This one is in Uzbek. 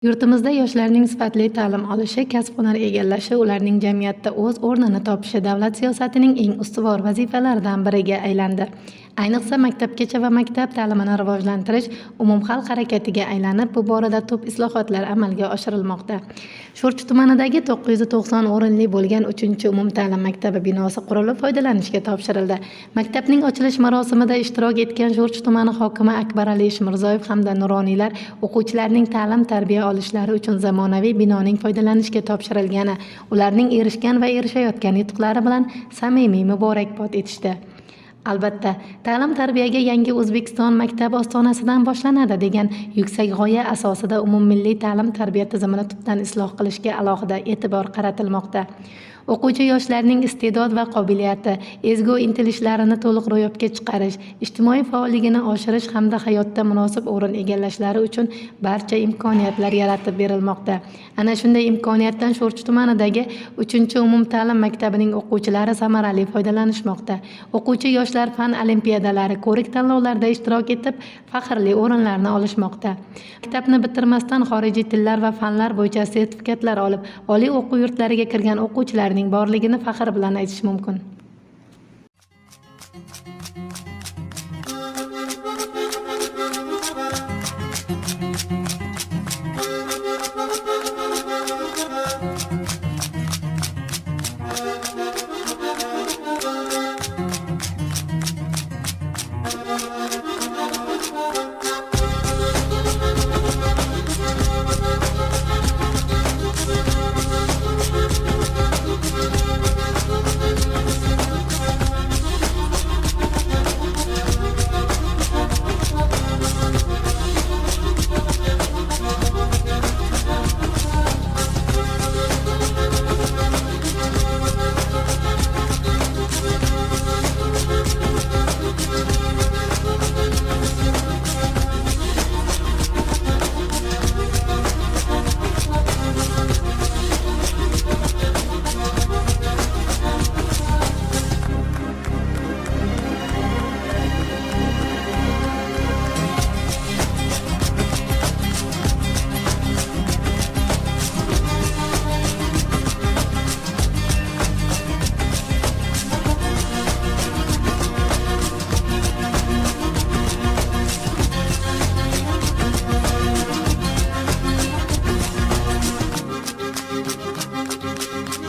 Yurtimizda yoshlarning sifatli ta'lim olishi, kasb-hunar egallashi, ularning jamiyatda o'z o'rnini topishi davlat siyosatining eng ustuvor vazifalaridan biriga aylandi. Ayniqsa maktabgacha va maktab ta'limini rivojlantirish umumxalq harakatiga aylanib, bu borada tub islohotlar amalga oshirilmoqda. Sho'rchi tumanidagi 990 o'rinli bo'lgan 3-umumta'lim maktabi binosi qurilib, foydalanishga topshirildi. Maktabning ochilish marosimida ishtirok etgan Sho'rchi tumani hokimi Akbarali Ishmirzoyev hamda nuroniylar o'quvchilarning ta'lim-tarbiya olishlari uchun zamonaviy binoning foydalanishga topshirilgani, ularning erishgan va erishayotgan yutuqlari bilan samimiy muborakbod etishdi. Albatta, ta'lim-tarbiyaga yangi O'zbekiston maktab ostonasidan boshlanadi degan yuksak g'oya asosida umummilliy ta'lim-tarbiya tizimini tubdan isloh qilishga alohida e'tibor qaratilmoqda. O'quvchi yoshlarning iste'dod va qobiliyati, ezgu intilishlarini to'liq ro'yobga chiqarish, ijtimoiy faolligini oshirish hamda hayotda munosib o'rin egallashlari uchun barcha imkoniyatlar yaratib berilmoqda. Ana shunday imkoniyatdan Sho'rchi tumanidagi 3-umumta'lim maktabining o'quvchilari samarali foydalanishmoqda. O'quvchi yoshlar fan olimpiadalari, ko'rik tanlovlarida ishtirok etib, faxrli o'rinlarni olishmoqda. Maktabni bitirmasdan xorijiy tillar va fanlar bo'yicha sertifikatlar olib, oliy o'quv yurtlariga kirgan o'quvchilarning borligini faxr bilan aytish mumkin.